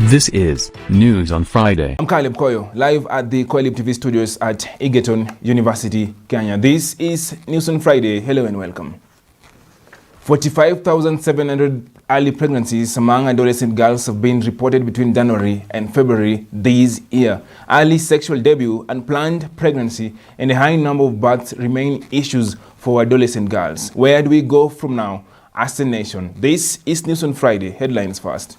This is News on Friday. I'm Calebkoyo, live at the CoELIB TV studios at Egerton University, Kenya. This is News on Friday. Hello and welcome. 45,700 early pregnancies among adolescent girls have been reported between January and February this year. Early sexual debut, unplanned pregnancy, and a high number of births remain issues for adolescent girls. Where do we go from now as a nation? This is News on Friday. Headlines first.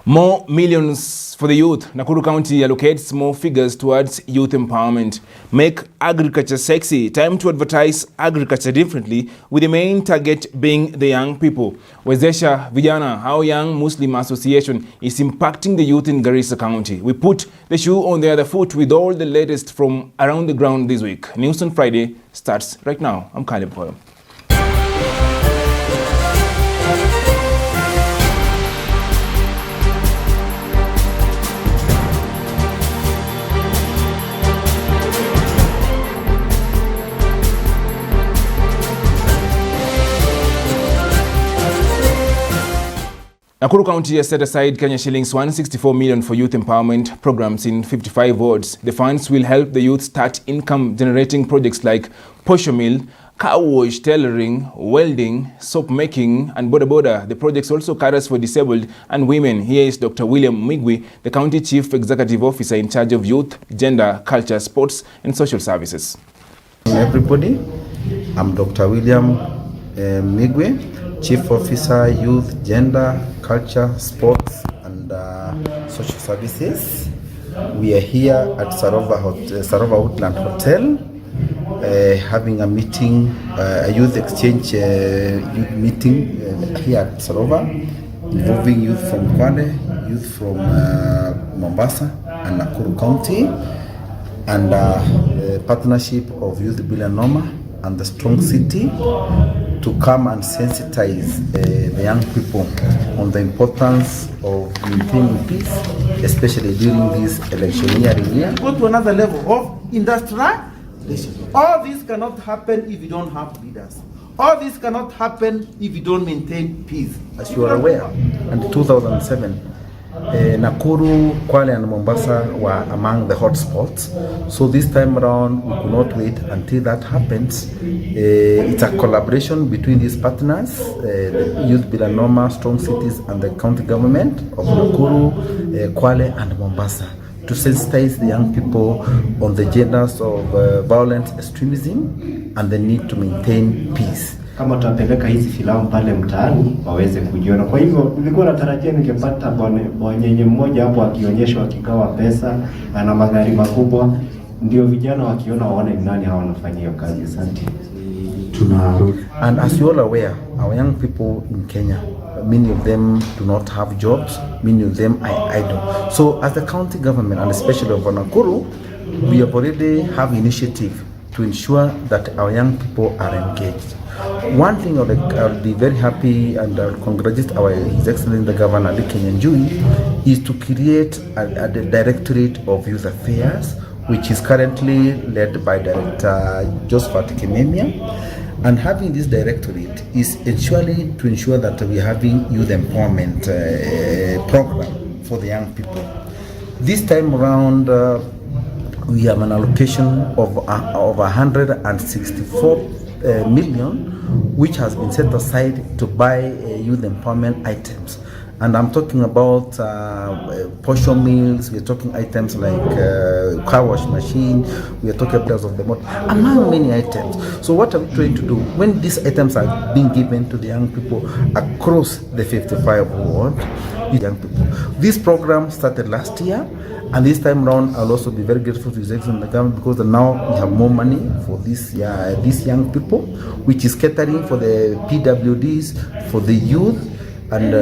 More millions for the youth. Nakuru County allocates more figures towards youth empowerment. Make agriculture sexy. Time to advertise agriculture differently, with the main target being the young people. Wezesha Vijana, how Young Muslim Association is impacting the youth in Garissa County. We put the shoe on the other foot with all the latest from around the ground this week. News on Friday starts right now. I'm Calebkoyo. Nakuru County has set aside Kenya shillings 164 million for youth empowerment programs in 55 wards. The funds will help the youth start income-generating projects like posho mill, car wash, tailoring, welding, soap making, and boda. The projects also caters for disabled and women. Here is Dr. William Migwi, the County Chief Executive Officer in charge of youth, gender, culture, sports, and social services. Everybody, I'm Dr. William Migwi, Chief Officer, Youth, Gender, Culture, Sports and Social Services. We are here at Sarova Woodland Hotel having a meeting, a youth exchange meeting here at Sarova, involving youth from Kwale, youth from Mombasa and Nakuru County, and partnership of Youth Bilanoma and the Strong City to come and sensitize the young people on the importance of maintaining peace, especially during this electioneering year. Go to another level of industrialization. All this cannot happen if you don't have leaders. All this cannot happen if you don't maintain peace. As you are aware, in 2007, Nakuru, Kwale and Mombasa were among the hotspots. So this time around, we could not wait until that happens. It's a collaboration between these partners, the Youth Bilanoma, Strong Cities and the county government of Nakuru, Kwale and Mombasa, to sensitize the young people on the dangers of violent extremism and the need to maintain peace. Kama tutapeleka hizi filamu pale mtaani waweze kujiona. Kwa hivyo nilikuwa natarajia ningepata bwanyenye mmoja hapo akionyeshwa akigawa pesa na magari makubwa, ndio vijana wakiona waone ni nani hawa wanafanya hiyo kazi. Asante. And as you all aware, our young people in Kenya, many of them do not have jobs, many of them are idle. So as the county government and especially of Nakuru, we have already have initiative to ensure that our young people are engaged. One thing I'll be very happy and I'll congratulate His Excellency the Governor Kenyanjui is to create a Directorate of Youth Affairs, which is currently led by Director Josephat Kimemia. And having this directorate is actually to ensure that we are having youth empowerment program for the young people. This time around, we have an allocation of 164 million, which has been set aside to buy youth empowerment items. And I'm talking about posho mills, we're talking items like car wash machine, we are talking about of the motor, among many items. So what are we trying to do? When these items are being given to the young people across the 55 wards, young people. This program started last year, and this time around I'll also be very grateful to His Excellency the government because now we have more money for these young people, which is catering for the PWDs, for the youth, and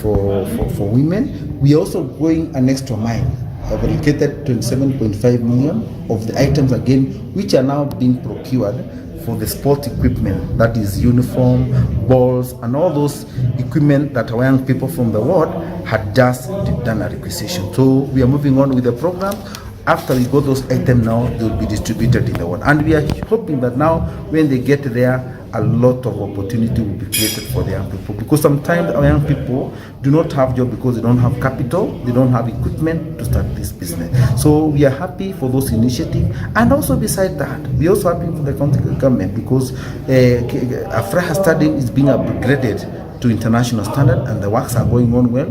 for women. We are also going an extra mile. I've allocated 27.5 million of the items again, which are now being procured for the sport equipment, that is uniform, balls, and all those equipment that our young people from the ward had just done a requisition. So we are moving on with the program. After we got those items now, they will be distributed in the ward. And we are hoping that now when they get there, a lot of opportunity will be created for the young people, because sometimes our young people do not have job because they don't have capital, they don't have equipment to start this business. So we are happy for those initiatives, and also beside that, we are also happy for the county government because Afraha Stadium is being upgraded to international standard, and the works are going on well.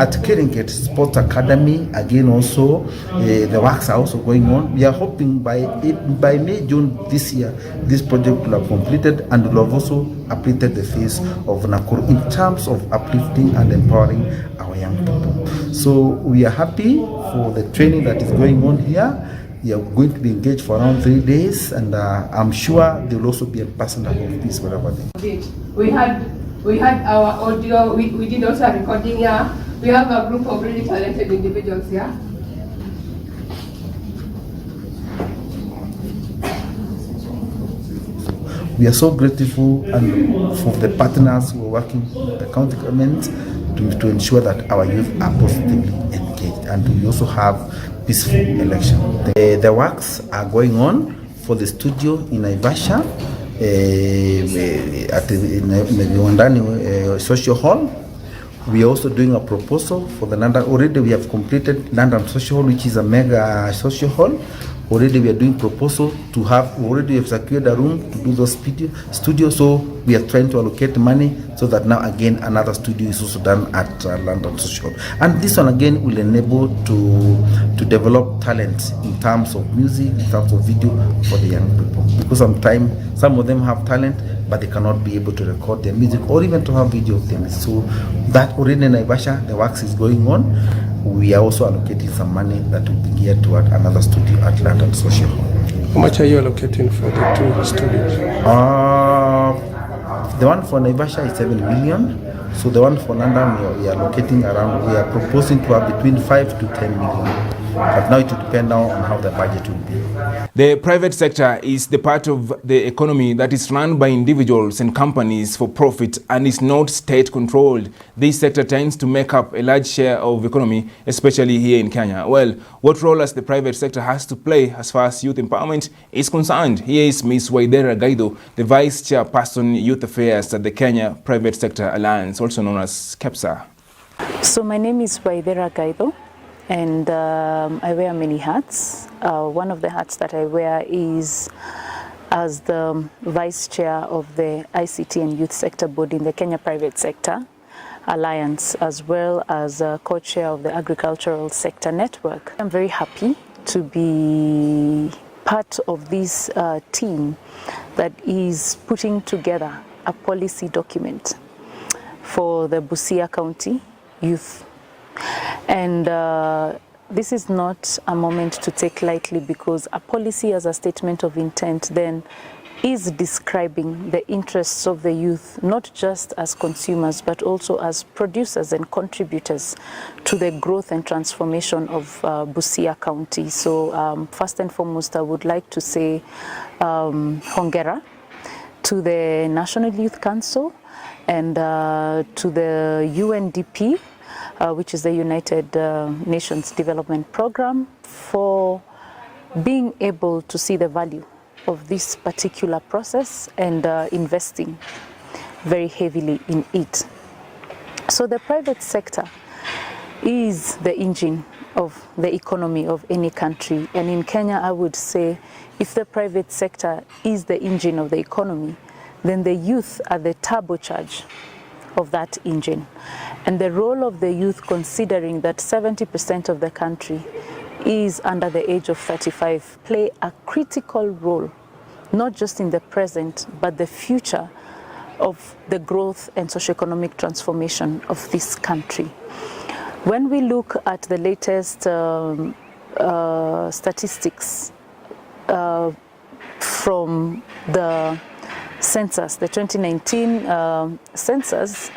At Keringet Sports Academy, again also, the works are also going on. We are hoping by May, June this year, this project will have completed and will have also uplifted the face of Nakuru in terms of uplifting and empowering our young people. So we are happy for the training that is going on here. We are going to be engaged for around 3 days, and I'm sure there will also be a person of this wherever they are. We had our audio, we did also a recording here. We have a group of really talented individuals here. We are so grateful and for the partners who are working with the county government to ensure that our youth are positively engaged, and we also have peaceful election. The works are going on for the studio in Naivasha, at the Viwandani Social Hall. We are also doing a proposal for the London. Already we have completed London Social Hall, which is a mega social hall. Already we are doing proposal to have, already we have secured a room to do those studios, so we are trying to allocate money so that now again another studio is also done at London Social Hall. And this one again will enable to develop talent in terms of music, in terms of video for the young people. Because sometimes some of them have talent, but they cannot be able to record their music or even to have video of them. So that already in Naivasha, the works is going on. We are also allocating some money that will be geared toward another studio at London Social Hall. How much are you allocating for the two studios? The one for Naivasha is 7 million. So the one for London, we are allocating around, we are proposing to have between 5 to 10 million. But now it will depend now on how the budget will be. The private sector is the part of the economy that is run by individuals and companies for profit and is not state-controlled. This sector tends to make up a large share of the economy, especially here in Kenya. Well, what role does the private sector has to play as far as youth empowerment is concerned? Here is Ms. Waithera Gaido, the Vice Chairperson Youth Affairs at the Kenya Private Sector Alliance, also known as KEPSA. So my name is Waithera Gaido, and I wear many hats. One of the hats that I wear is as the Vice Chair of the ICT and Youth Sector Board in the Kenya Private Sector Alliance, as well as co-chair of the Agricultural Sector Network. I'm very happy to be part of this team that is putting together a policy document for the Busia County youth. And this is not a moment to take lightly, because a policy as a statement of intent then is describing the interests of the youth, not just as consumers, but also as producers and contributors to the growth and transformation of Busia County. So first and foremost, I would like to say hongera to the National Youth Council and to the UNDP, which is the United Nations Development Program, for being able to see the value of this particular process and investing very heavily in it. So the private sector is the engine of the economy of any country, and in Kenya I would say if the private sector is the engine of the economy, then the youth are the turbocharge of that engine. And the role of the youth, considering that 70% of the country is under the age of 35, play a critical role, not just in the present, but the future of the growth and socioeconomic transformation of this country. When we look at the latest statistics from the census, the 2019 census,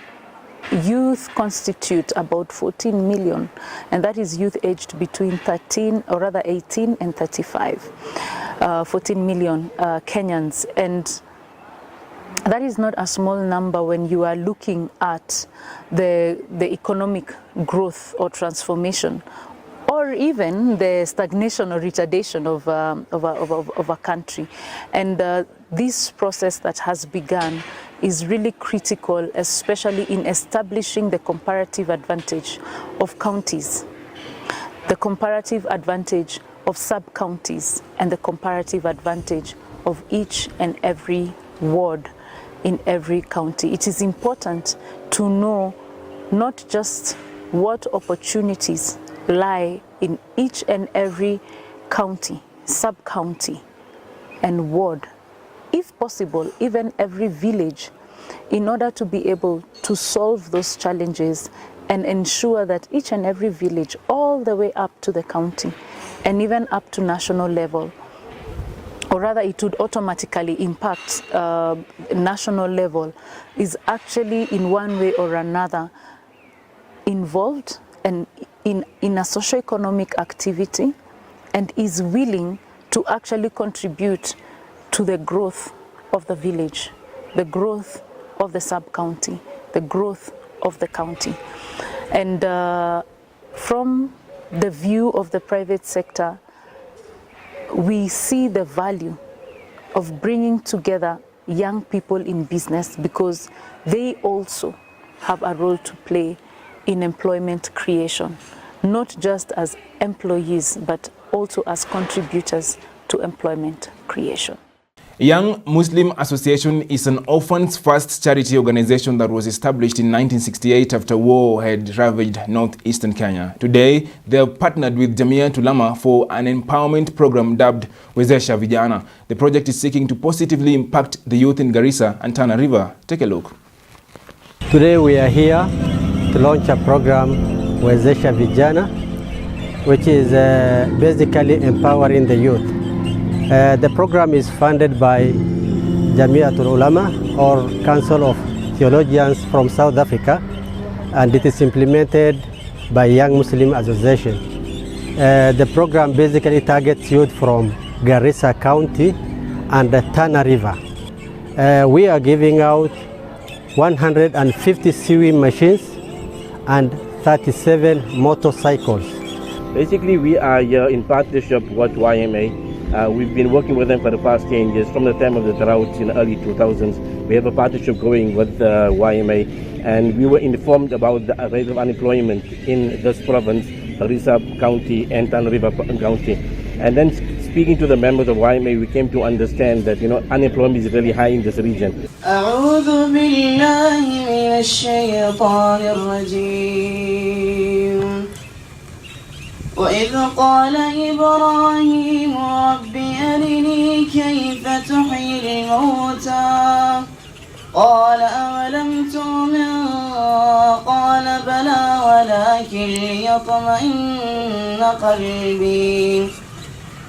youth constitute about 14 million, and that is youth aged between 18 and 35. 14 million Kenyans, and that is not a small number when you are looking at the economic growth or transformation or or even the stagnation or retardation of a country. And this process that has begun is really critical, especially in establishing the comparative advantage of counties, the comparative advantage of sub-counties, and the comparative advantage of each and every ward in every county. It is important to know not just what opportunities lie in each and every county, sub-county, and ward, if possible, even every village, in order to be able to solve those challenges and ensure that each and every village, all the way up to the county and even up to national level, or rather it would automatically impact national level, is actually in one way or another involved and in a socio-economic activity, and is willing to actually contribute to the growth of the village, the growth of the sub-county, the growth of the county. And from the view of the private sector, we see the value of bringing together young people in business, because they also have a role to play in employment creation, not just as employees, but also as contributors to employment creation. Young Muslim Association is an orphans first charity organization that was established in 1968 after war had ravaged northeastern Kenya. Today, they have partnered with Jamia Tulama for an empowerment program dubbed Wezesha Vijana. The project is seeking to positively impact the youth in Garissa and Tana River. Take a look. Today we are here to launch a program, Wezesha Vijana, which is basically empowering the youth. The program is funded by Jamiatul Ulama, or Council of Theologians from South Africa, and it is implemented by Young Muslim Association. The program basically targets youth from Garissa County and the Tana River. We are giving out 150 sewing machines and 37 motorcycles. Basically, we are here in partnership with YMA. We've been working with them for the past 10 years, from the time of the drought in the early 2000s. We have a partnership going with YMA, and we were informed about the rate of unemployment in this province, Garissa County and Tana River County. And then speaking to the members of YMA, we came to understand that, unemployment is really high in this region. وإذ قال إبراهيم رب أرني كيف تحيي الموتى قال أولم تؤمن قال بلى ولكن ليطمئن قلبي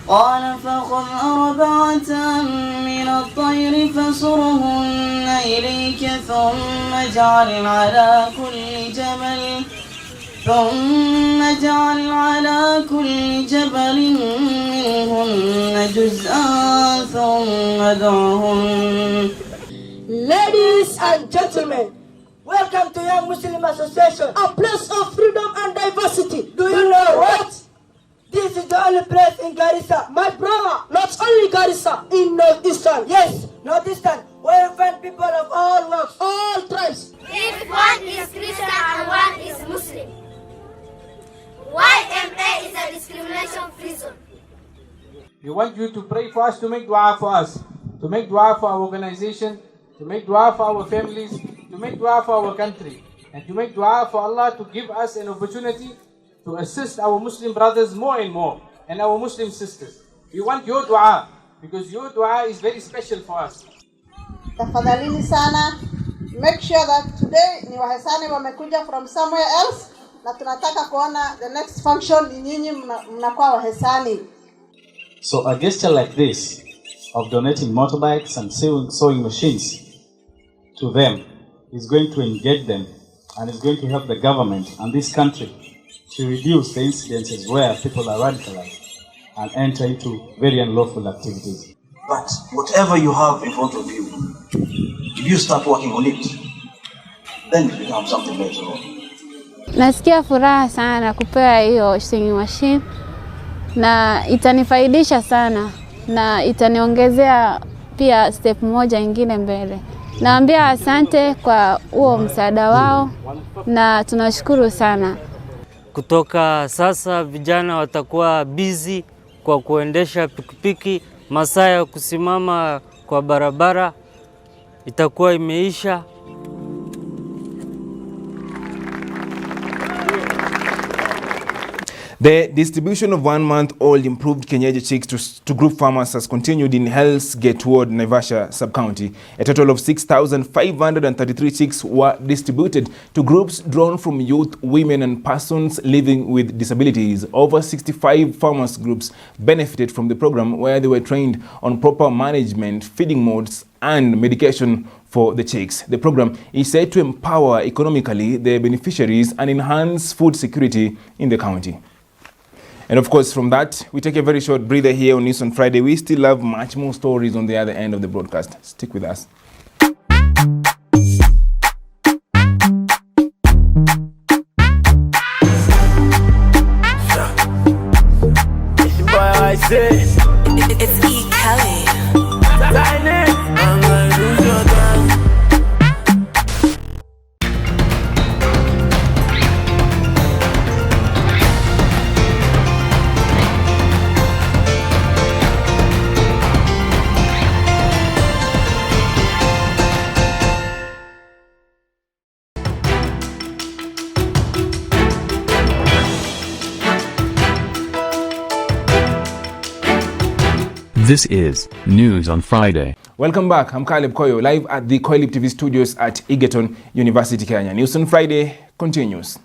قال فخذ أربعة من الطير فصرهن إليك ثم اجعل على كل جبل منهن جزءا ثم ادعهن. Ladies and gentlemen, welcome to Young Muslim Association, a place of freedom and diversity. Do you know what? This is the only place in Garissa, my brother, not only Garissa, in Northeastern, yes, Northeastern, where you find people of all walks, all tribes. If one is Christian and one is Muslim, YMA is a discrimination-free zone. We want you to pray for us, to make dua for us, to make dua for our organization, to make dua for our families, to make dua for our country, and to make dua for Allah to give us an opportunity to assist our Muslim brothers more and more, and our Muslim sisters. We want your dua, because your dua is very special for us. Tafadhalini sana, make sure that today ni wahesani wamekuja from somewhere else, na tunataka kuona the next function ni nyinyi mnakuwa wahesani. So a gesture like this of donating motorbikes and sewing machines to them is going to engage them, and is going to help the government and this country to reduce the incidences where people are radicalized and enter into very unlawful activities. But whatever you have in front of you, if you start working on it, then it becomes something later on. Nasikia furaha sana kupewa hiyo singing machine na itanifaidisha sana na itaniongezea pia step moja ingine mbele. Naambia asante kwa huo msaada wao na tunashukuru sana. Kutoka sasa vijana watakuwa busy kwa kuendesha pikipiki, masaa ya kusimama kwa barabara itakuwa imeisha. The distribution of 1-month-old improved Kenyeji chicks to group farmers has continued in Hell's Gate Ward, Naivasha sub-county. A total of 6,533 chicks were distributed to groups drawn from youth, women and persons living with disabilities. Over 65 farmers groups benefited from the program, where they were trained on proper management, feeding modes and medication for the chicks. The program is said to empower economically the beneficiaries and enhance food security in the county. And of course, from that, we take a very short breather here on News on Friday. We still have much more stories on the other end of the broadcast. Stick with us. It's E. Kelly. I'm gonna lose your time. This is News on Friday. Welcome back. I'm Calebkoyo, live at the CoELIB TV studios at Egerton University, Kenya. News on Friday continues.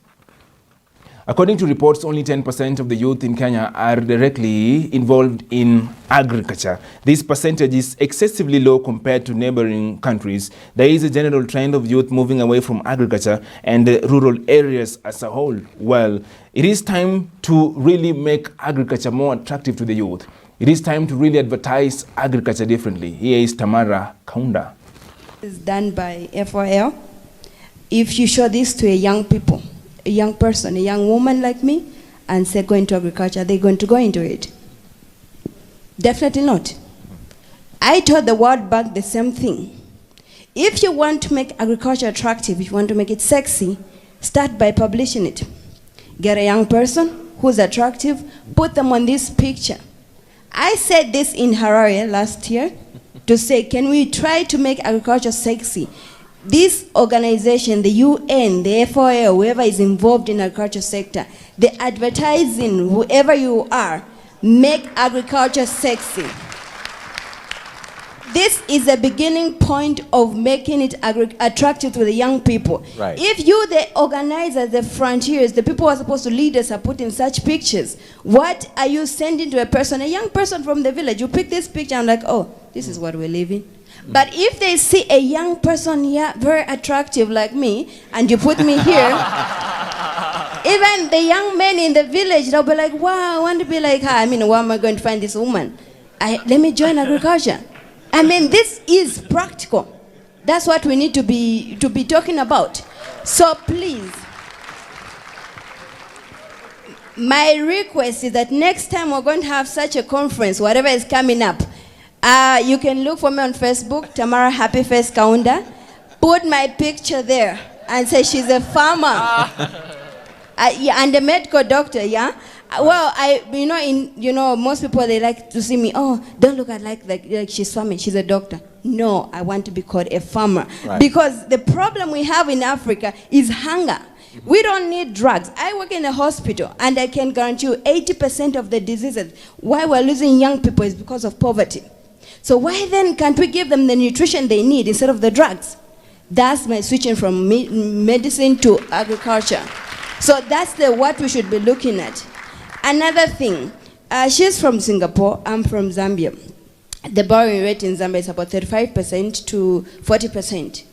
According to reports, only 10% of the youth in Kenya are directly involved in agriculture. This percentage is excessively low compared to neighboring countries. There is a general trend of youth moving away from agriculture and rural areas as a whole. Well, it is time to really make agriculture more attractive to the youth. It is time to really advertise agriculture differently. Here is Tamara Kaunda. It's done by FOL. If you show this to a young people, a young person, a young woman like me, and say go into agriculture, they're going to go into it. Definitely not. I told the World Bank the same thing. If you want to make agriculture attractive, if you want to make it sexy, start by publishing it. Get a young person who's attractive, put them on this picture. I said this in Harare last year to say, can we try to make agriculture sexy? This organization, the UN, the FOA, whoever is involved in agriculture sector, the advertising, whoever you are, make agriculture sexy. This is a beginning point of making it attractive to the young people. Right. If you, the organizers, the frontiers, the people who are supposed to lead us are putting such pictures, what are you sending to a person, a young person from the village? You pick this picture and like, oh, this is what we're living. But if they see a young person here, very attractive like me, and you put me here, even the young men in the village, they'll be like, wow, I want to be like her. I mean, where am I going to find this woman? Let me join agriculture. I mean, this is practical. That's what we need to be talking about. So please, my request is that next time we're going to have such a conference, whatever is coming up, you can look for me on Facebook, Tamara Happy Face Kaunda. Put my picture there and say she's a farmer. Yeah, and a medical doctor, yeah? Well, most people, they like to see me, oh, don't look at like she's farming, she's a doctor. No, I want to be called a farmer. Right. Because the problem we have in Africa is hunger. We don't need drugs. I work in a hospital, and I can guarantee you 80% of the diseases, why we're losing young people is because of poverty. So why then can't we give them the nutrition they need instead of the drugs? That's my switching from medicine to agriculture. So that's what we should be looking at. Another thing, she's from Singapore, I'm from Zambia. The borrowing rate in Zambia is about 35% to 40%.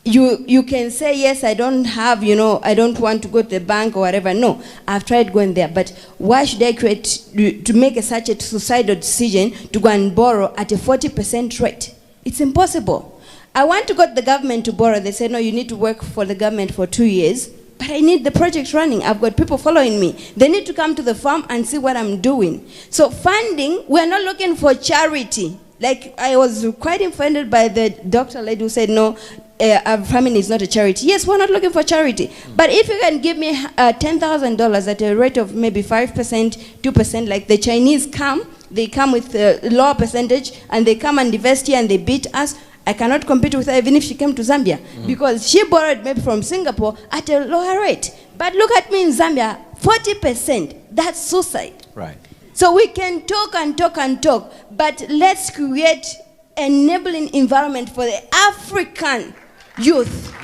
You can say, yes, I don't have, I don't want to go to the bank or whatever. No, I've tried going there. But why should I to make such a suicidal decision to go and borrow at a 40% rate? It's impossible. I want to go to the government to borrow. They say, no, you need to work for the government for 2 years. but I need the project running. I've got people following me. They need to come to the farm and see what I'm doing. So funding, we're not looking for charity. Like, I was quite offended by the doctor lady who said, no, farming is not a charity. Yes, we're not looking for charity. But if you can give me $10,000 at a rate of maybe 5%, 2%, like the Chinese come, they come with a lower percentage, and they come and invest here and they beat us. I cannot compete with her even if she came to Zambia, because she borrowed maybe from Singapore at a lower rate. But look at me in Zambia, 40%, that's suicide. Right. So we can talk and talk and talk, but let's create enabling environment for the African youth.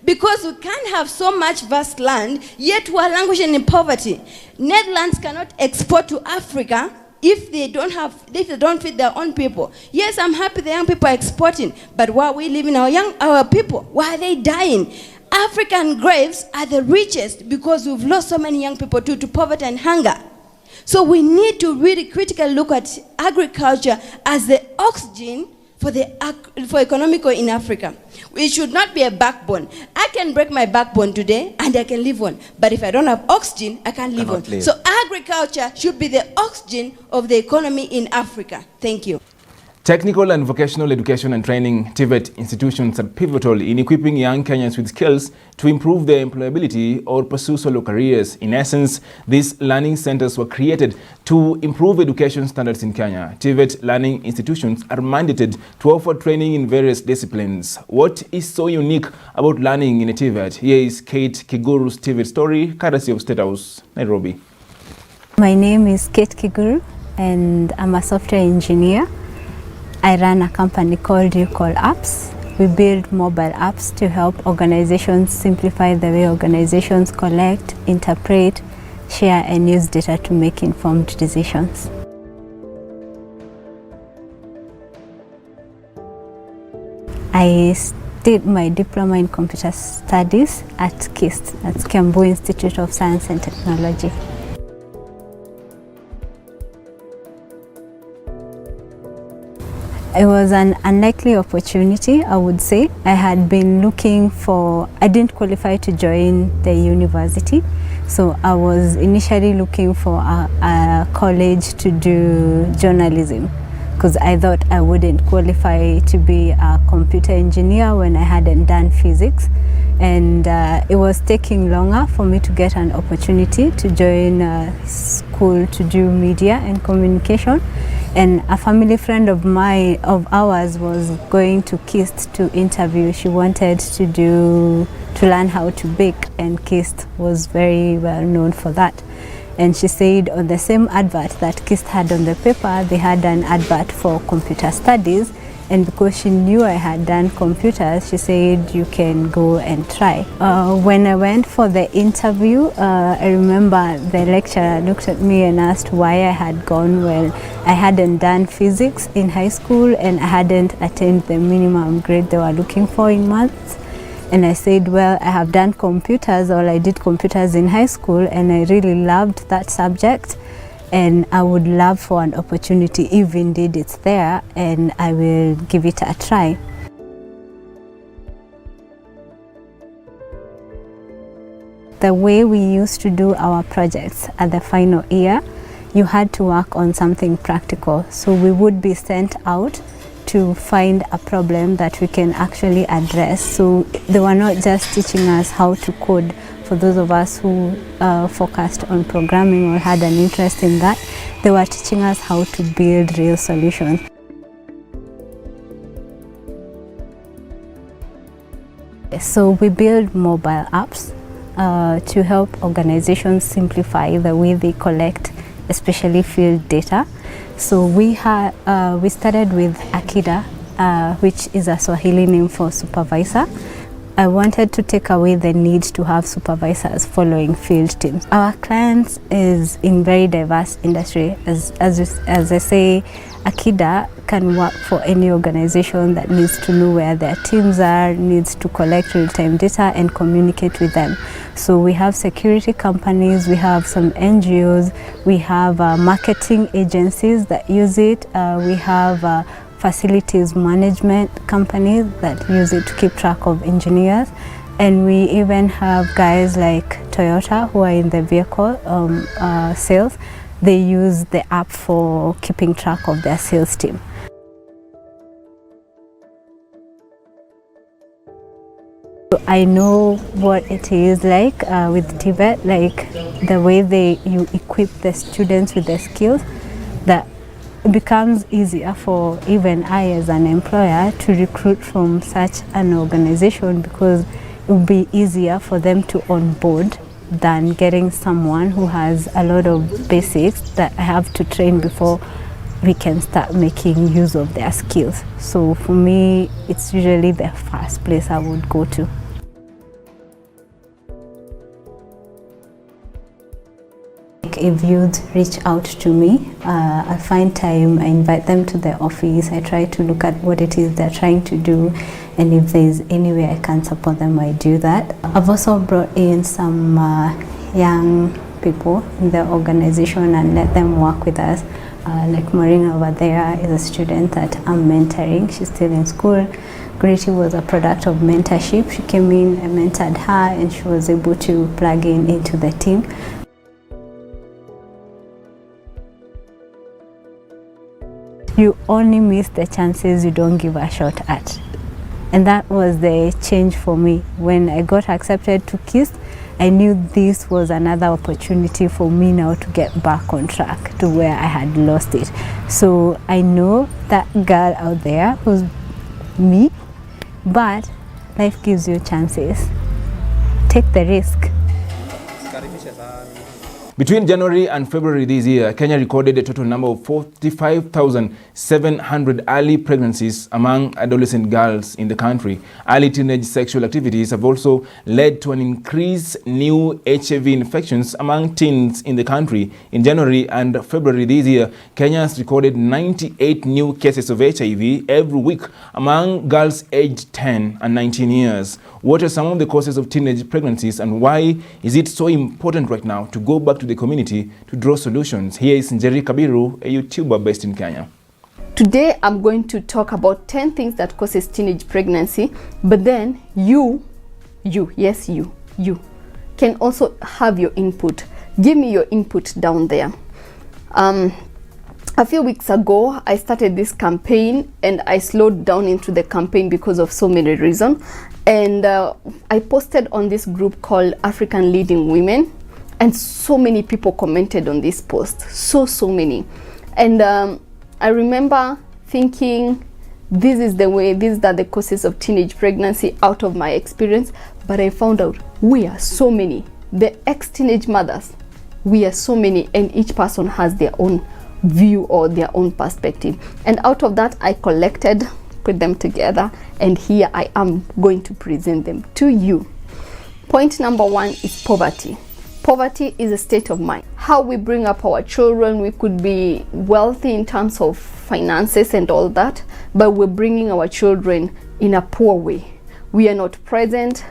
Because we can't have so much vast land, yet we are languishing in poverty. Netherlands cannot export to Africa if they don't feed their own people. Yes, I'm happy the young people are exporting, but why are we leaving our people? Why are they dying? African graves are the richest because we've lost so many young people to poverty and hunger. So we need to really critically look at agriculture as the oxygen for economical in Africa. It should not be a backbone. I can break my backbone today and I can live on. But if I don't have oxygen, I can't live on. So agriculture should be the oxygen of the economy in Africa. Thank you. Technical and vocational education and training TVET institutions are pivotal in equipping young Kenyans with skills to improve their employability or pursue solo careers. In essence, these learning centers were created to improve education standards in Kenya. TVET learning institutions are mandated to offer training in various disciplines. What is so unique about learning in a TVET? Here is Kate Kiguru's TVET story, courtesy of State House, Nairobi. My name is Kate Kiguru and I'm a software engineer. I run a company called CoELIB. We build mobile apps to help organizations simplify the way organizations collect, interpret, share, and use data to make informed decisions. I did my diploma in computer studies at KIST, that's Kiambu Institute of Science and Technology. It was an unlikely opportunity, I would say. I had been looking for, I didn't qualify to join the university, so I was initially looking for a college to do journalism, because I thought I wouldn't qualify to be a computer engineer when I hadn't done physics. And it was taking longer for me to get an opportunity to join a school to do media and communication. And a family friend of ours was going to KIST to interview. She wanted to learn how to bake, and KIST was very well known for that. And she said on the same advert that KIST had on the paper, they had an advert for computer studies. And because she knew I had done computers, she said, you can go and try. When I went for the interview, I remember the lecturer looked at me and asked why I had gone. Well, I hadn't done physics in high school and I hadn't attained the minimum grade they were looking for in maths. And I said, well, I have done computers, or I did computers in high school, and I really loved that subject. And I would love for an opportunity, if indeed it's there, and I will give it a try. The way we used to do our projects at the final year, you had to work on something practical. So we would be sent out to find a problem that we can actually address. So they were not just teaching us how to code. For those of us who focused on programming or had an interest in that, they were teaching us how to build real solutions. So we build mobile apps to help organizations simplify the way they collect, especially field data. So we started with Akida, which is a Swahili name for supervisor. I wanted to take away the need to have supervisors following field teams. Our clients is in very diverse industry. As I say, Akida can work for any organization that needs to know where their teams are, needs to collect real-time data and communicate with them. So we have security companies, we have some NGOs, we have marketing agencies that use it, we have facilities management companies that use it to keep track of engineers, And we even have guys like Toyota who are in the vehicle sales. They use the app for keeping track of their sales team. I know what it is like with Tibet, like the way you equip the students with the skills, that it becomes easier for even I as an employer to recruit from such an organization, because it will be easier for them to onboard than getting someone who has a lot of basics that I have to train before we can start making use of their skills. So for me, it's usually the first place I would go to. If youth reach out to me, I find time, I invite them to the office, I try to look at what it is they're trying to do, and if there's any way I can support them, I do that. I've also brought in some young people in the organization and let them work with us. Like Maureen over there is a student that I'm mentoring. She's still in school. Grady was a product of mentorship. She came in, I mentored her, and she was able to plug into the team. You only miss the chances you don't give a shot at. And that was the change for me. When I got accepted to KISS, I knew this was another opportunity for me now to get back on track to where I had lost it. So I know that girl out there was me, but life gives you chances. Take the risk. Between January and February this year, Kenya recorded a total number of 45,700 early pregnancies among adolescent girls in the country. Early teenage sexual activities have also led to an increased new HIV infections among teens in the country. In January and February this year, Kenya has recorded 98 new cases of HIV every week among girls aged 10 and 19 years. What are some of the causes of teenage pregnancies, and why is it so important right now to go back to the community to draw solutions? Here is Njeri Kabiru, a YouTuber based in Kenya. Today I'm going to talk about 10 things that causes teenage pregnancy, but then you can also have your input. Give me your input down there. A few weeks ago, I started this campaign and I slowed down into the campaign because of so many reasons. And I posted on this group called African Leading Women, and so many people commented on this post, so many. And I remember thinking, these are the causes of teenage pregnancy out of my experience. But I found out we are so many, the ex-teenage mothers, we are so many, and each person has their own view or their own perspective. And out of that, I collected, put them together, and here I am going to present them to you. Point number one is poverty. Poverty is a state of mind. How we bring up our children, we could be wealthy in terms of finances and all that, but we're bringing our children in a poor way. We are not present,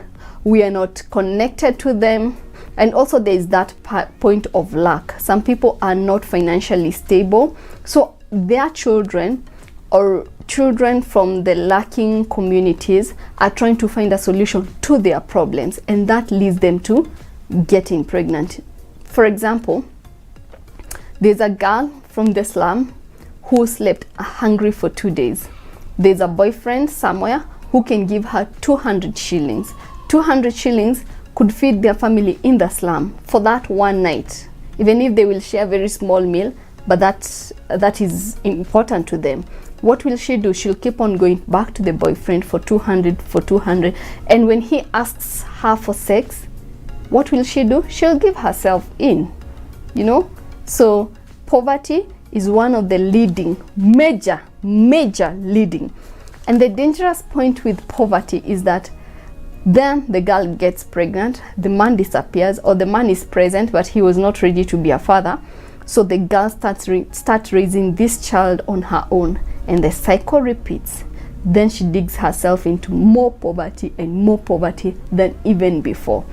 we are not connected to them, and also there is that point of lack. Some people are not financially stable, so their children or children from the lacking communities are trying to find a solution to their problems, and that leads them to getting pregnant. For example, there's a girl from the slum who slept hungry for 2 days. There's a boyfriend somewhere who can give her 200 shillings. 200 shillings could feed their family in the slum for that one night, even if they will share a very small meal, but that is important to them. What will she do? She'll keep on going back to the boyfriend for 200, and when he asks her for sex, what will she do? She'll give herself in, So poverty is one of the leading, major leading. And the dangerous point with poverty is that then the girl gets pregnant, the man disappears, or the man is present but he was not ready to be a father. So the girl starts raising this child on her own, and the cycle repeats. Then she digs herself into more poverty and more poverty than even before.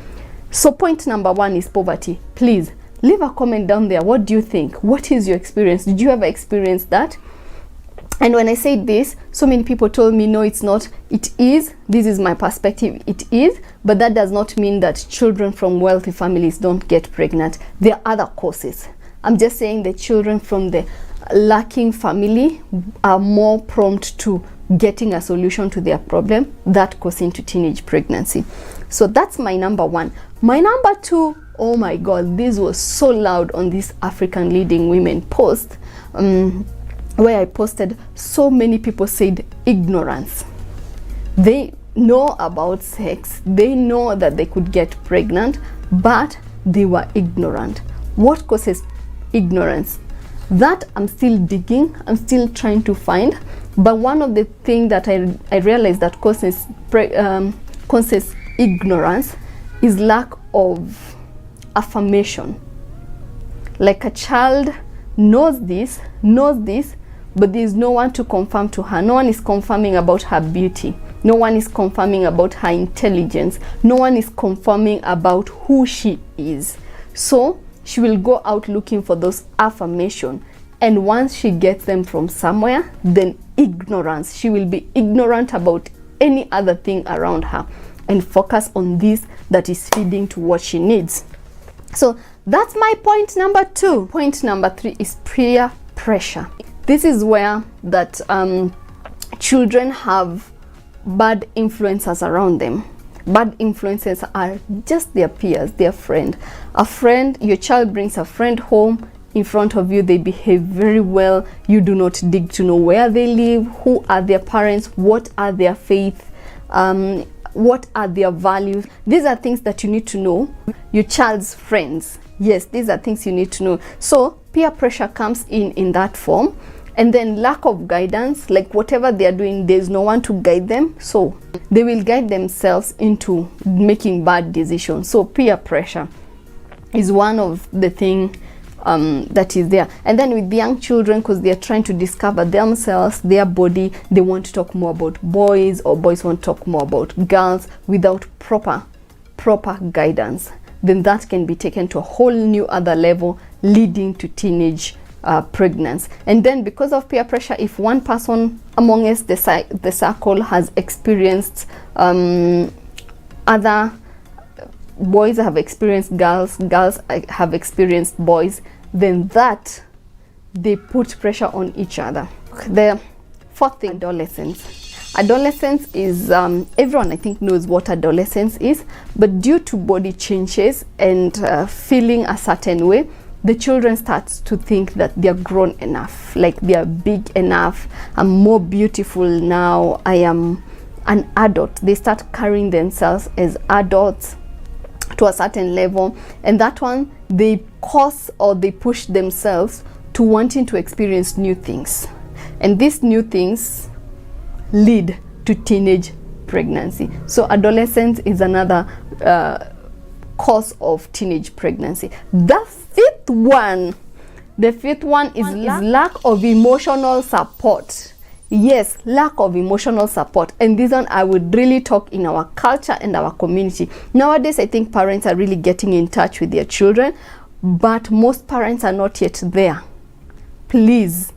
So point number one is poverty. Please leave a comment down there. What do you think? What is your experience? Did you ever experience that? And when I said this, so many people told me, no, it's not. It is. This is my perspective. It is. But that does not mean that children from wealthy families don't get pregnant. There are other causes. I'm just saying that children from the lacking family are more prompt to getting a solution to their problem that goes into teenage pregnancy. So that's my number one. My number two, oh my God, this was so loud on this African Leading Women post. Where I posted, so many people said ignorance. They know about sex, they know that they could get pregnant, but they were ignorant. What causes ignorance? That I'm still digging, I'm still trying to find. But one of the things that I realized that causes ignorance is lack of affirmation. Like a child knows this, but there is no one to confirm to her. No one is confirming about her beauty. No one is confirming about her intelligence. No one is confirming about who she is. So she will go out looking for those affirmation. And once she gets them from somewhere, then ignorance. She will be ignorant about any other thing around her and focus on this that is feeding to what she needs. So that's my point number two. Point number three is peer pressure. This is where that children have bad influences around them. Bad influences are just their peers, their friend. A friend, your child brings a friend home in front of you, they behave very well. You do not dig to know where they live, who are their parents, what are their faith, what are their values. These are things that you need to know. Your child's friends, yes, these are things you need to know. So peer pressure comes in that form. And then lack of guidance, like whatever they are doing, there's no one to guide them. So they will guide themselves into making bad decisions. So peer pressure is one of the things that is there. And then with the young children, because they are trying to discover themselves, their body, they want to talk more about boys, or boys want to talk more about girls without proper guidance. Then that can be taken to a whole new other level, leading to teenage pregnancy. And then because of peer pressure, if one person among us, the circle, has experienced other boys have experienced girls, girls have experienced boys, then that they put pressure on each other. The fourth thing, adolescence. Adolescence is everyone I think knows what adolescence is, but due to body changes and feeling a certain way, the children start to think that they're grown enough, like they're big enough, I'm more beautiful now, I am an adult. They start carrying themselves as adults to a certain level, and that one they cause or they push themselves to wanting to experience new things, and these new things lead to teenage pregnancy. So adolescence is another cause of teenage pregnancy. The fifth one is lack of emotional support. Yes, lack of emotional support. And this one I would really talk in our culture and our community. Nowadays, I think parents are really getting in touch with their children, but most parents are not yet there. Please,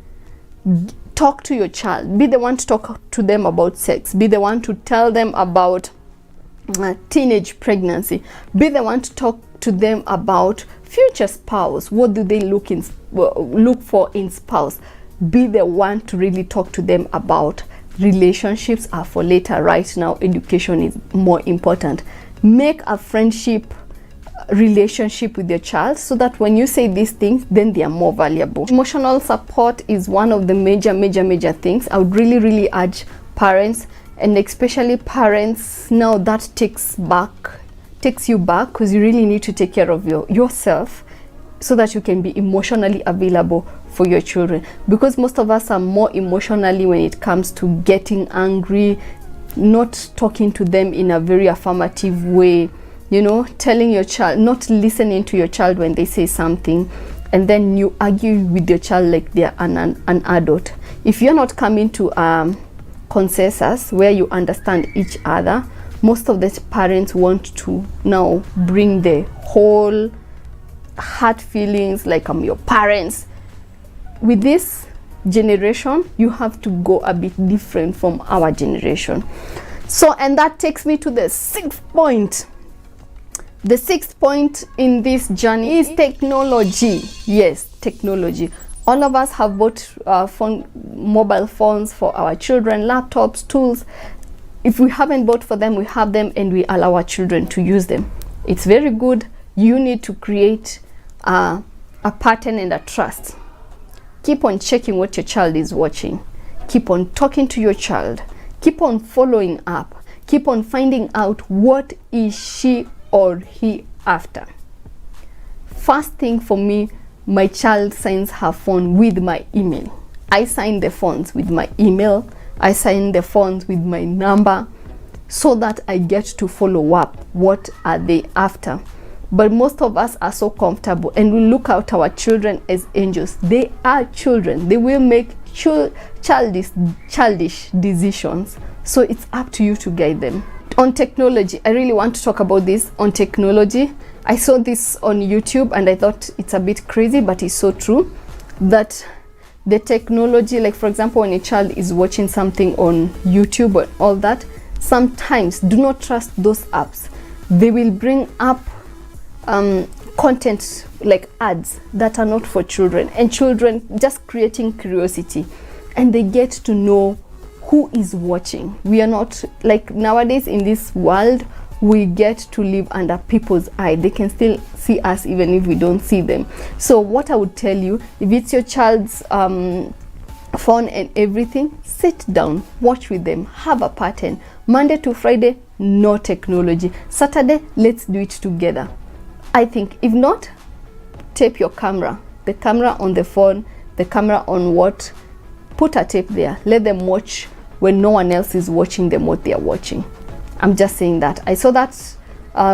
talk to your child. Be the one to talk to them about sex. Be the one to tell them about teenage pregnancy. Be the one to talk to them about future spouse. What do they look for in spouse? Be the one to really talk to them about relationships are for later. Right now, education is more important. Make a friendship relationship with your child so that when you say these things, then they are more valuable. Emotional support is one of the major things. I would really urge parents, and especially parents now, that takes you back, because you really need to take care of yourself so that you can be emotionally available for your children, because most of us are more emotionally when it comes to getting angry, not talking to them in a very affirmative way, you know, telling your child, not listening to your child when they say something, and then you argue with your child like they're an adult. If you're not coming to consensus where you understand each other, most of the parents want to now bring the whole hurt feelings like I'm your parents. With this, generation, you have to go a bit different from our generation. So, and that takes me to the sixth point. The sixth point in this journey is technology. Yes, technology. All of us have bought mobile phones for our children, laptops, tools. If we haven't bought for them, we have them and we allow our children to use them. It's very good. You need to create a pattern and a trust. Keep on checking what your child is watching. Keep on talking to your child. Keep on following up. Keep on finding out what is she or he after. First thing for me, my child signs her phone with my email. I sign the phones with my email. I sign the phones with my number so that I get to follow up. What are they after? But most of us are so comfortable and we look at our children as angels. They are children. They will make childish decisions. So it's up to you to guide them. On technology, I really want to talk about this on technology. I saw this on YouTube and I thought it's a bit crazy, but it's so true that the technology, like for example, when a child is watching something on YouTube or all that, sometimes do not trust those apps. They will bring up content like ads that are not for children, and children just creating curiosity, and they get to know who is watching. We are not like nowadays in this world, we get to live under people's eye. They can still see us even if we don't see them. So what I would tell you, if it's your child's phone and everything, sit down, watch with them, have a pattern. Monday to Friday, no technology. Saturday, let's do it together. I think if not, tape your camera, the camera on the phone, the camera on what, put a tape there, let them watch when no one else is watching them what they are watching. I'm just saying that. I saw that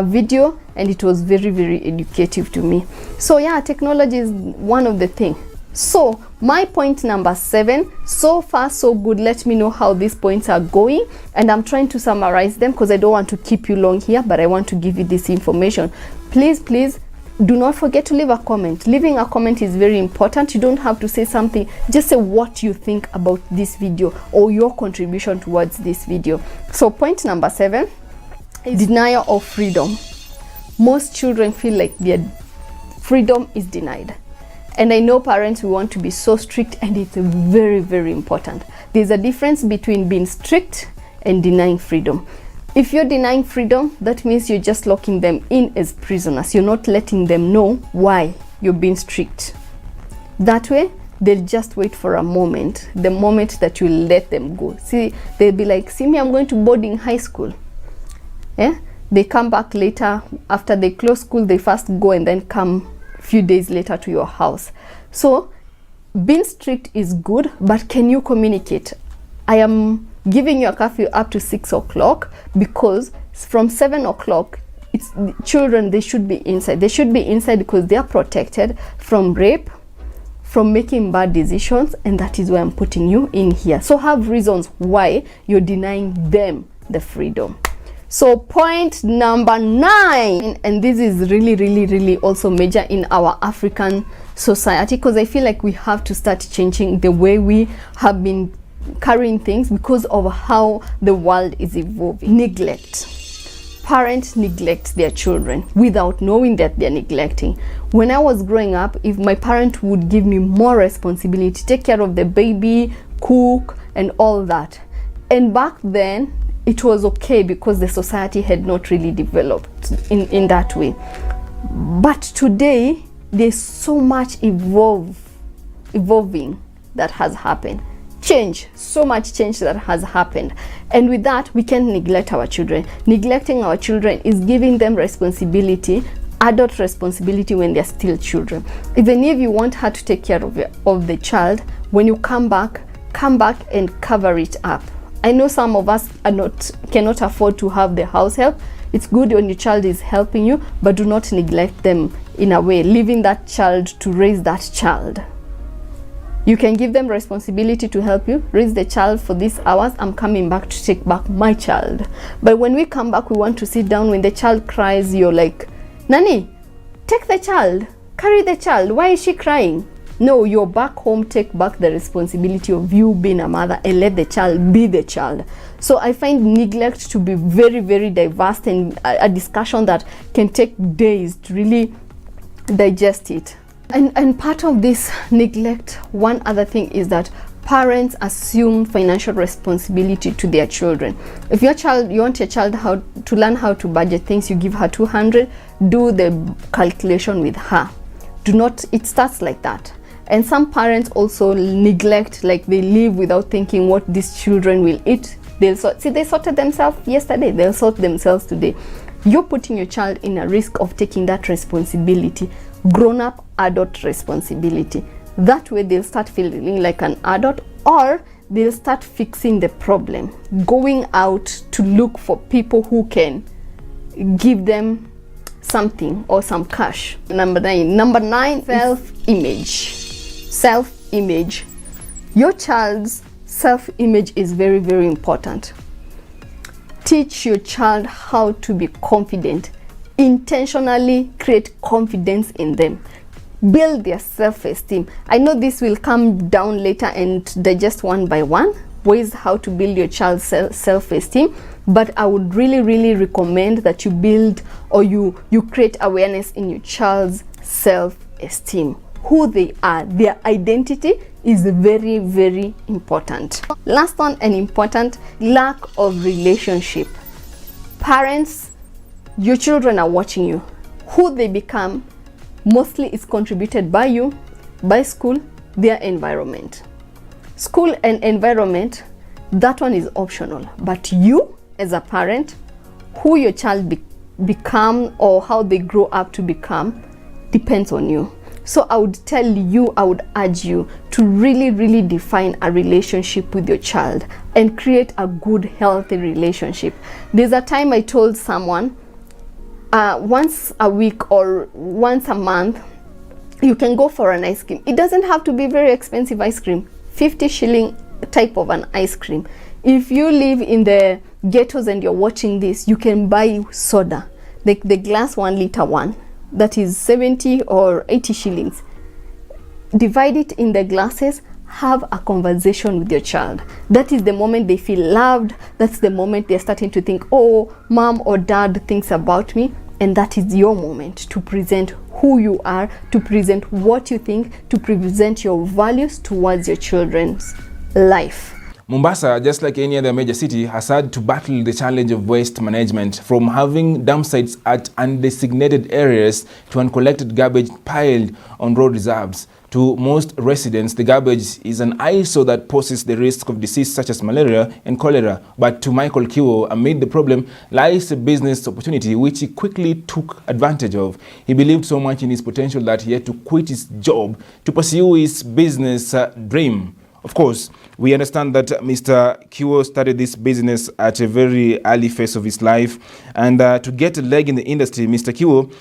video and it was very, very educative to me. So yeah, technology is one of the things. So my point number 7, so far so good. Let me know how these points are going, and I'm trying to summarize them because I don't want to keep you long here, but I want to give you this information. Please do not forget to leave a comment. Leaving a comment is very important. You don't have to say something, just say what you think about this video or your contribution towards this video. So point number 7 is denial of freedom. Most children feel like their freedom is denied. And I know parents, we want to be so strict, and it's very, very important. There's a difference between being strict and denying freedom. If you're denying freedom, that means you're just locking them in as prisoners. You're not letting them know why you're being strict. That way, they'll just wait for a moment, the moment that you let them go. See, they'll be like, see me, I'm going to boarding high school. Yeah? They come back later, after they close school, they first go and then come few days later to your house. So being strict is good, but can you communicate? I am giving you a curfew up to 6 o'clock because from 7 o'clock it's children, they should be inside. They should be inside because they are protected from rape, from making bad decisions, and that is why I'm putting you in here. So have reasons why you're denying them the freedom. So point number 9, and this is really, really, really also major in our African society, because I feel like we have to start changing the way we have been carrying things because of how the world is evolving. Neglect. Parents neglect their children without knowing that they're neglecting. When I was growing up, if my parent would give me more responsibility, take care of the baby, cook, and all that. And back then, it was okay because the society had not really developed in that way. But today, there's so much evolving that has happened. So much change that has happened. And with that, we can't neglect our children. Neglecting our children is giving them responsibility, adult responsibility when they're still children. Even if you want her to take care of the child, when you come back and cover it up. I know some of us cannot afford to have the house help. It's good when your child is helping you, but do not neglect them in a way, leaving that child to raise that child. You can give them responsibility to help you, raise the child for these hours. I'm coming back to take back my child. But when we come back, we want to sit down. When the child cries, you're like, Nani, take the child, carry the child. Why is she crying? No, you're back home, take back the responsibility of you being a mother and let the child be the child. So I find neglect to be very, very diverse and a discussion that can take days to really digest it. And part of this neglect, one other thing is that parents assume financial responsibility to their children. If you want your child to learn how to budget things, you give her 200, do the calculation with her. It starts like that. And some parents also neglect, like they live without thinking what these children will eat. They sorted themselves yesterday, they'll sort themselves today. You're putting your child in a risk of taking that responsibility, grown-up adult responsibility. That way they'll start feeling like an adult, or they'll start fixing the problem, going out to look for people who can give them something or some cash. Number nine, self-image. Self-image. Your child's self-image is very, very important. Teach your child how to be confident. Intentionally create confidence in them. Build their self-esteem. I know this will come down later and digest one by one, ways how to build your child's self-esteem, but I would really, really recommend that you build or you create awareness in your child's self-esteem. Who they are, their identity is very, very important. Last one and important, lack of relationship. Parents, your children are watching you. Who they become mostly is contributed by you, by school, their environment. School and environment, that one is optional, but you as a parent, who your child become or how they grow up to become depends on you. So I would urge you to really, really define a relationship with your child and create a good, healthy relationship. There's a time I told someone, once a week or once a month, you can go for an ice cream. It doesn't have to be very expensive ice cream, 50 shilling type of an ice cream. If you live in the ghettos and you're watching this, you can buy soda, like the glass 1 liter one, that is 70 or 80 shillings. Divide it in the glasses, have a conversation with your child. That is the moment they feel loved. That's the moment they're starting to think, oh, mom or dad thinks about me. And that is your moment to present who you are, to present what you think, to present your values towards your children's life. Mombasa, just like any other major city, has had to battle the challenge of waste management, from having dump sites at undesignated areas to uncollected garbage piled on road reserves. To most residents, the garbage is an eyesore that poses the risk of disease such as malaria and cholera. But to Michael Koyo, amid the problem lies a business opportunity which he quickly took advantage of. He believed so much in his potential that he had to quit his job to pursue his business dream. Of course, we understand that Mr. Koyo started this business at a very early phase of his life, and to get a leg in the industry, Mr. Koyo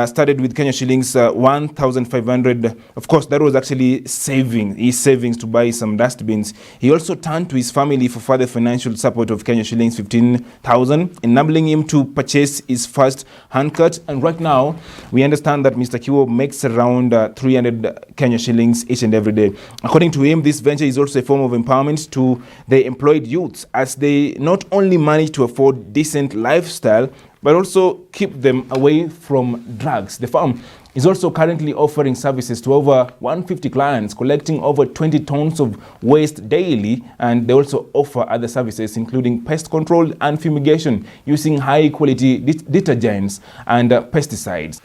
started with Kenya shillings 1,500. Of course, that was actually his savings to buy some dustbins. He also turned to his family for further financial support of Kenya shillings 15,000, enabling him to purchase his first handcut. And right now, we understand that Mr. Koyo makes around 300 Kenya shillings each and every day. According to him, this venture is also a form of empowerment to the employed youths, as they not only manage to afford decent lifestyle, but also keep them away from drugs. The firm is also currently offering services to over 150 clients, collecting over 20 tons of waste daily, and they also offer other services including pest control and fumigation using high-quality detergents and pesticides.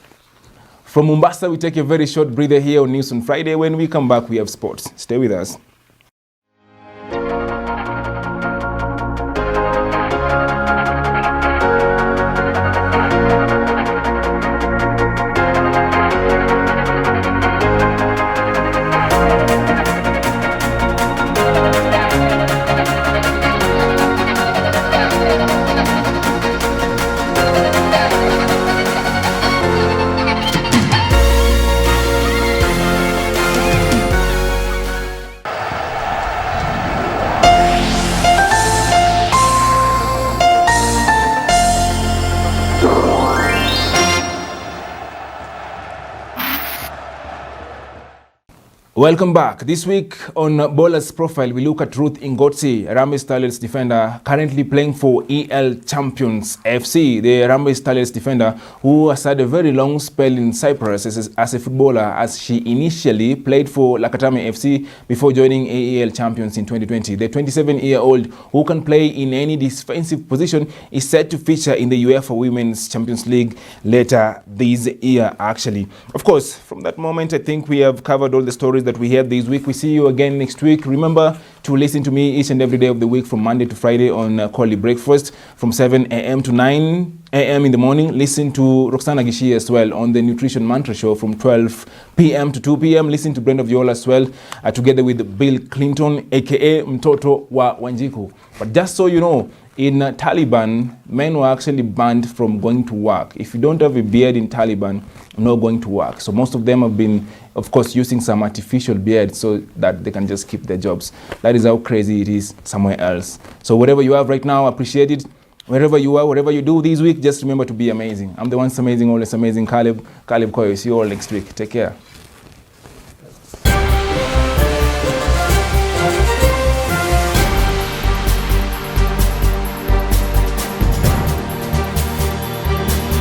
From Mombasa, we take a very short breather here on News on Friday. When we come back, we have sports. Stay with us. Welcome back. This week on Bowler's Profile, we look at Ruth Ingotsi, Harambee Starlets defender currently playing for EL Champions FC. The Harambee Starlets defender who has had a very long spell in Cyprus as a footballer, as she initially played for Lakatame FC before joining AEL Champions in 2020. The 27-year-old who can play in any defensive position is set to feature in the UEFA Women's Champions League later this year, actually. Of course, from that moment, I think we have covered all the stories that we had this week. We see you again next week. Remember to listen to me each and every day of the week from Monday to Friday on CoELIB Breakfast from 7 a.m. to 9 a.m. in the morning. Listen to Roxana Gishi as well on the Nutrition Mantra Show from 12 p.m. to 2 p.m. Listen to Brenda Viola as well, together with Bill Clinton, aka Mtoto wa Wanjiku. But just so you know, in Taliban, men were actually banned from going to work. If you don't have a beard in Taliban, you're not going to work. So most of them have been, of course, using some artificial beard so that they can just keep their jobs. That is how crazy it is somewhere else. So whatever you have right now, appreciate it. Wherever you are, whatever you do this week, just remember to be amazing. I'm the once amazing, always amazing Calebkoyo. See you all next week. Take care.